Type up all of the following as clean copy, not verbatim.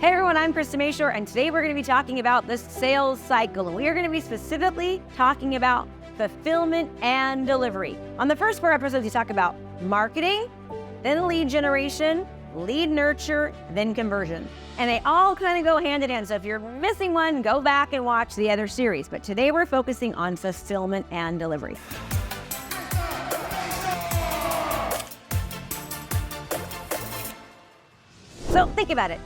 Hey everyone, I'm Krista Mashore, and today we're going to be talking about the sales cycle. And we are going to be specifically talking about fulfillment and delivery. On the first 4 episodes, we talk about marketing, then lead generation, lead nurture, then conversion. And they all kind of go hand in hand. So if you're missing one, go back and watch the other series. But today we're focusing on fulfillment and delivery. So think about it.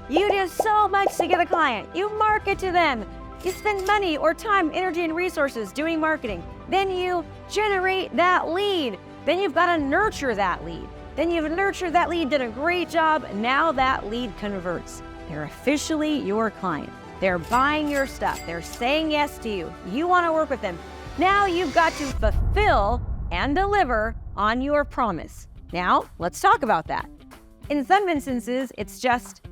You do so much to get a client. You market to them. You spend money or time, energy, and resources doing marketing. Then you generate that lead. Then you've got to nurture that lead. Then you've nurtured that lead, did a great job. Now that lead converts. They're officially your client. They're buying your stuff. They're saying yes to you. You want to work with them. Now you've got to fulfill and deliver on your promise. Now, let's talk about that. In some instances, it's just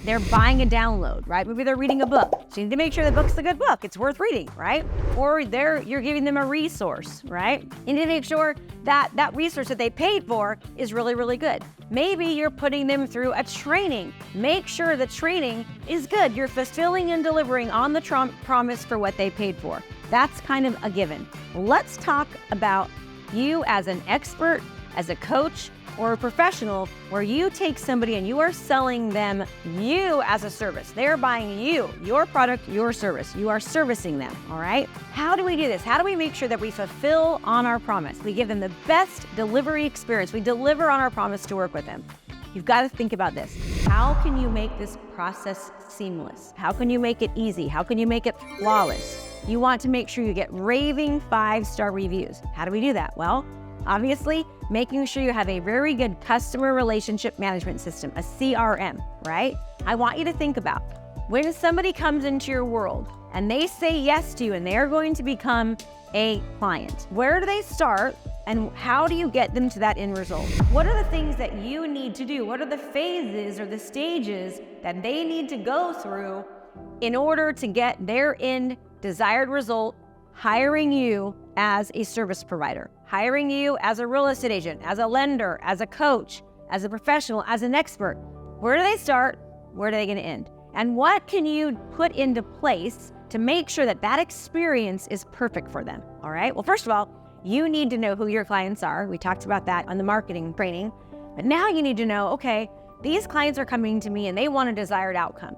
they're buying a download, right? Maybe they're reading a book. So you need to make sure the book's a good book. It's worth reading, right? Or you're giving them a resource, right? You need to make sure that that resource that they paid for is really, really good. Maybe you're putting them through a training. Make sure the training is good. You're fulfilling and delivering on the promise for what they paid for. That's kind of a given. Let's talk about you as an expert, as a coach, or a professional, where you take somebody and you are selling them you as a service. They're buying you, your product, your service. You are servicing them, all right? How do we do this? How do we make sure that we fulfill on our promise? We give them the best delivery experience. We deliver on our promise to work with them. You've got to think about this. How can you make this process seamless? How can you make it easy? How can you make it flawless? You want to make sure you get raving 5-star reviews. How do we do that? Well, obviously, making sure you have a very good customer relationship management system, a CRM, right? I want you to think about when somebody comes into your world and they say yes to you and they're going to become a client. Where do they start and how do you get them to that end result? What are the things that you need to do? What are the phases or the stages that they need to go through in order to get their end desired result, hiring you as a service provider, hiring you as a real estate agent, as a lender, as a coach, as a professional, as an expert? Where do they start? Where are they going to end? And what can you put into place to make sure that that experience is perfect for them? All right. Well, first of all, you need to know who your clients are. We talked about that on the marketing training. But now you need to know, okay, these clients are coming to me and they want a desired outcome.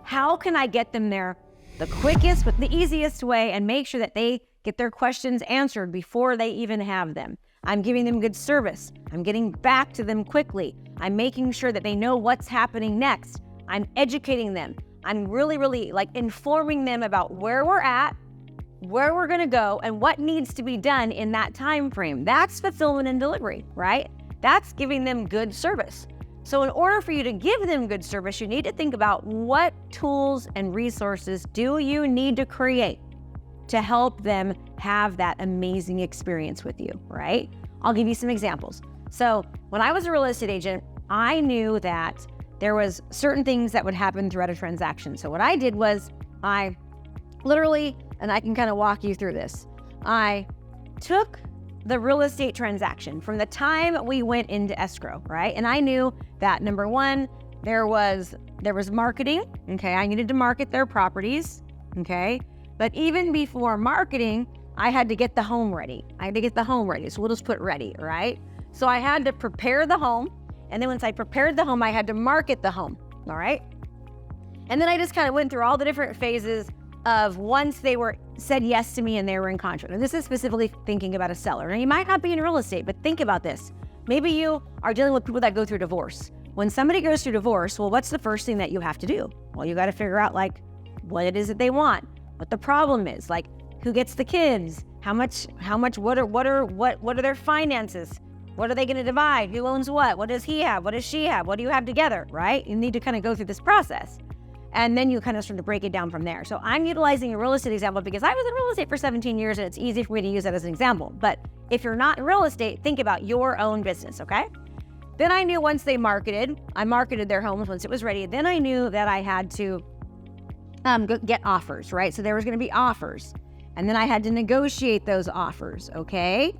How can I get them there the quickest, but the easiest way, and make sure that they get their questions answered before they even have them? I'm giving them good service. I'm getting back to them quickly. I'm making sure that they know what's happening next. I'm educating them. I'm really informing them about where we're at, where we're gonna go, and what needs to be done in that time frame. That's fulfillment and delivery, right? That's giving them good service. So in order for you to give them good service, you need to think about what tools and resources do you need to create to help them have that amazing experience with you, right? I'll give you some examples. So when I was a real estate agent, I knew that there was certain things that would happen throughout a transaction. So what I did was I literally, and I can kind of walk you through this, I took the real estate transaction from the time we went into escrow, right? And I knew that number one, there was marketing, okay? I needed to market their properties, okay? But even before marketing, I had to get the home ready. So we'll just put ready, right? So I had to prepare the home. And then once I prepared the home, I had to market the home, all right? And then I just kind of went through all the different phases of once they said yes to me and they were in contract. And this is specifically thinking about a seller. Now you might not be in real estate, but think about this. Maybe you are dealing with people that go through divorce. When somebody goes through divorce, well, what's the first thing that you have to do? Well, you got to figure out what it is that they want, what the problem is, who gets the kids, how much, what are their finances? What are they going to divide? Who owns what? What does he have? What does she have? What do you have together, right? You need to kind of go through this process. And then you kind of start to break it down from there. So I'm utilizing a real estate example because I was in real estate for 17 years and it's easy for me to use that as an example. But if you're not in real estate, think about your own business, okay? Then I knew once I marketed their homes once it was ready. Then I knew that I had to get offers, right? So there was going to be offers. And then I had to negotiate those offers, okay?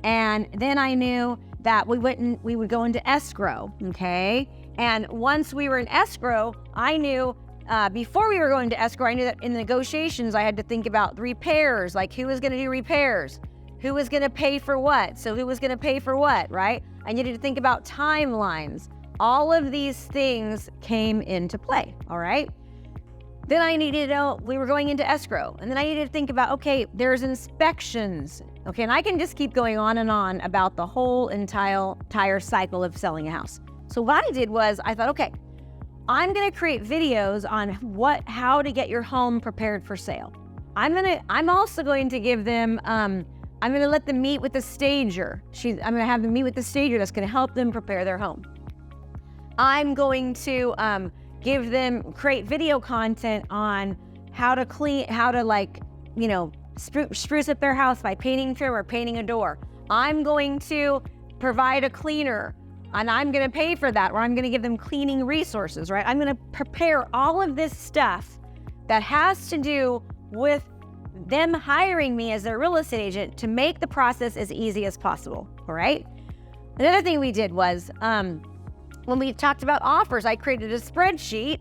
And then I knew that we would go into escrow, okay? And once we were in escrow, I knew before we were going to escrow, I knew that in the negotiations, I had to think about repairs, like who was going to do repairs, who was going to pay for what. So who was going to pay for what, right? I needed to think about timelines. All of these things came into play, all right? Then I needed to know, we were going into escrow, and then I needed to think about, okay, there's inspections, okay? And I can just keep going on and on about the whole entire cycle of selling a house. So what I did was I thought, okay, I'm gonna create videos on how to get your home prepared for sale. I'm also going to give them, I'm gonna let them meet with the stager. I'm gonna have them meet with the stager that's gonna help them prepare their home. I'm going to create video content on how to spruce up their house by painting trim or painting a door. I'm going to provide a cleaner, and I'm going to pay for that, or I'm going to give them cleaning resources, right? I'm going to prepare all of this stuff that has to do with them hiring me as their real estate agent to make the process as easy as possible, all right? Another thing we did was, when we talked about offers, I created a spreadsheet,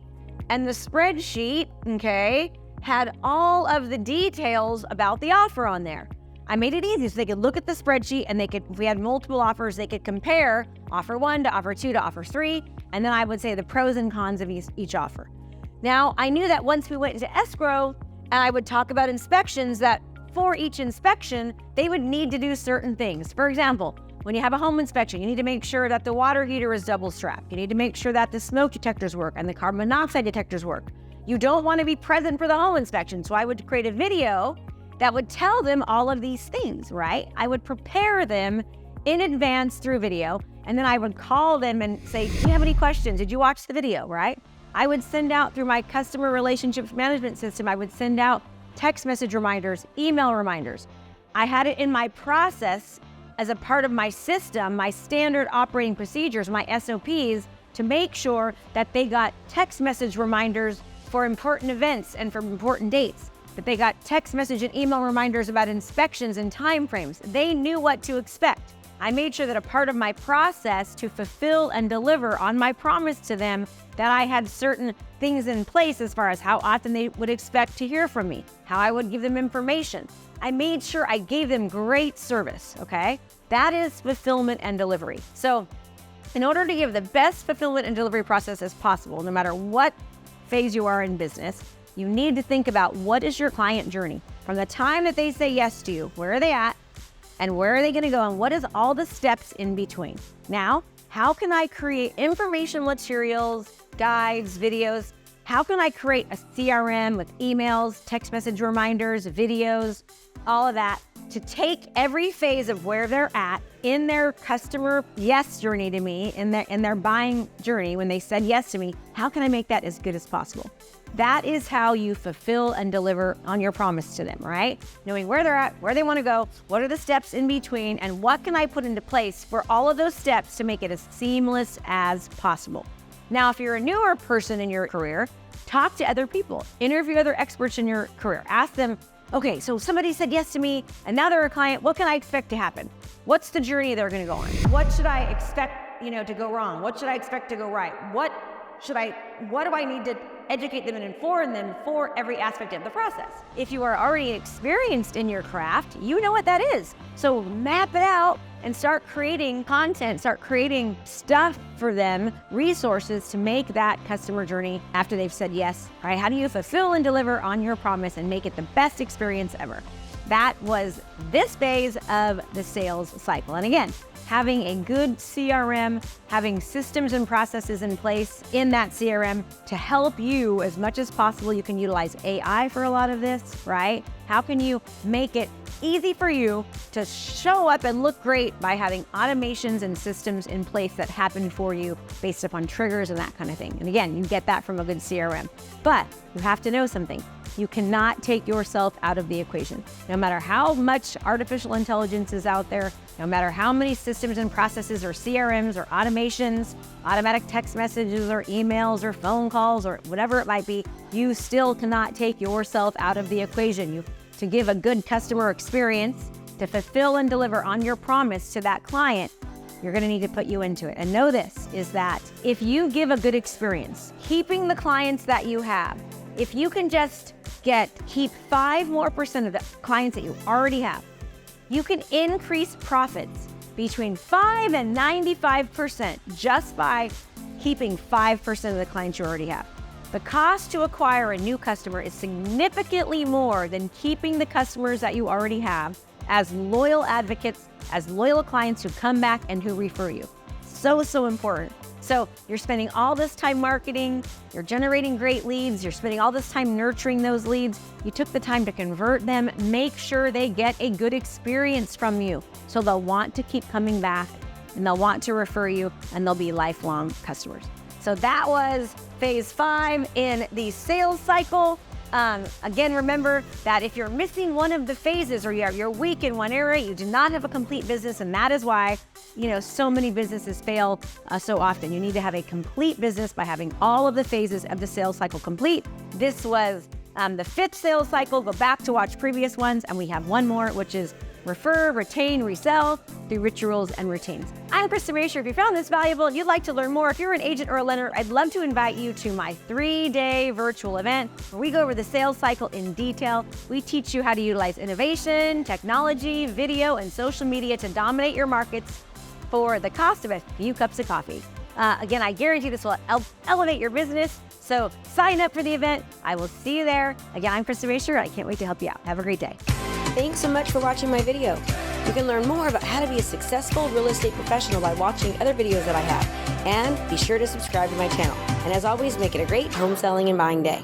and the spreadsheet, okay, had all of the details about the offer on there. I made it easy so they could look at the spreadsheet, and if we had multiple offers, they could compare offer 1 to offer 2 to offer 3, and then I would say the pros and cons of each offer. Now, I knew that once we went into escrow, and I would talk about inspections, that for each inspection, they would need to do certain things. For example, when you have a home inspection, you need to make sure that the water heater is double strapped. You need to make sure that the smoke detectors work and the carbon monoxide detectors work. You don't want to be present for the home inspection. So I would create a video that would tell them all of these things, right? I would prepare them in advance through video, and then I would call them and say, do you have any questions? Did you watch the video, right? I would send out through my customer relationships management system, I would send out text message reminders, email reminders. I had it in my process as a part of my system, my standard operating procedures, my SOPs, to make sure that they got text message reminders for important events and for important dates, that they got text message and email reminders about inspections and timeframes. They knew what to expect. I made sure that a part of my process to fulfill and deliver on my promise to them, that I had certain things in place as far as how often they would expect to hear from me, how I would give them information. I made sure I gave them great service, okay? That is fulfillment and delivery. So in order to give the best fulfillment and delivery process as possible, no matter what phase you are in business, you need to think about what is your client journey. From the time that they say yes to you, where are they at? And where are they gonna go? And what is all the steps in between? Now, how can I create information materials, guides, videos? How can I create a CRM with emails, text message reminders, videos, all of that, to take every phase of where they're at in their customer yes journey to me, in their buying journey, when they said yes to me, how can I make that as good as possible? That is how you fulfill and deliver on your promise to them, right? Knowing where they're at, where they want to go, what are the steps in between, and what can I put into place for all of those steps to make it as seamless as possible. Now, if you're a newer person in your career, talk to other people, interview other experts in your career. Ask them, okay, so somebody said yes to me and now they're a client. What can I expect to happen? What's the journey they're going to go on? What should I expect, to go wrong? What should I expect to go right? What do I need to educate them and inform them for every aspect of the process? If you are already experienced in your craft, you know what that is. So map it out and start creating content, start creating stuff for them, resources to make that customer journey after they've said yes, right? How do you fulfill and deliver on your promise and make it the best experience ever? That was this phase of the sales cycle. And again, having a good CRM, having systems and processes in place in that CRM to help you as much as possible. You can utilize AI for a lot of this, right? How can you make it easy for you to show up and look great by having automations and systems in place that happen for you based upon triggers and that kind of thing? And again, you get that from a good CRM. But you have to know something. You cannot take yourself out of the equation. No matter how much artificial intelligence is out there, no matter how many systems and processes or CRMs or automations, automatic text messages or emails or phone calls or whatever it might be, you still cannot take yourself out of the equation. To give a good customer experience, to fulfill and deliver on your promise to that client, you're going to need to put you into it. And know this is that if you give a good experience, keeping the clients that you have, if you can just keep 5% more of the clients that you already have, you can increase profits between 5 and 95% just by keeping 5% of the clients you already have. The cost to acquire a new customer is significantly more than keeping the customers that you already have as loyal advocates, as loyal clients who come back and who refer you. So important. So you're spending all this time marketing, you're generating great leads, you're spending all this time nurturing those leads. You took the time to convert them, make sure they get a good experience from you. So they'll want to keep coming back and they'll want to refer you and they'll be lifelong customers. So that was phase 5 in the sales cycle. Again, remember that if you're missing one of the phases or you're weak in one area, you do not have a complete business, and that is why, so many businesses fail so often. You need to have a complete business by having all of the phases of the sales cycle complete. This was the 5th sales cycle. Go back to watch previous ones, and we have one more, which is refer, retain, resell through rituals and routines. I'm Krista Mashore. If you found this valuable and you'd like to learn more, if you're an agent or a lender, I'd love to invite you to my 3-day virtual event where we go over the sales cycle in detail. We teach you how to utilize innovation, technology, video, and social media to dominate your markets for the cost of a few cups of coffee. Again, I guarantee this will elevate your business. So sign up for the event. I will see you there. Again, I'm Krista Mashore. I can't wait to help you out. Have a great day. Thanks so much for watching my video. You can learn more about how to be a successful real estate professional by watching other videos that I have. And be sure to subscribe to my channel. And as always, make it a great home selling and buying day.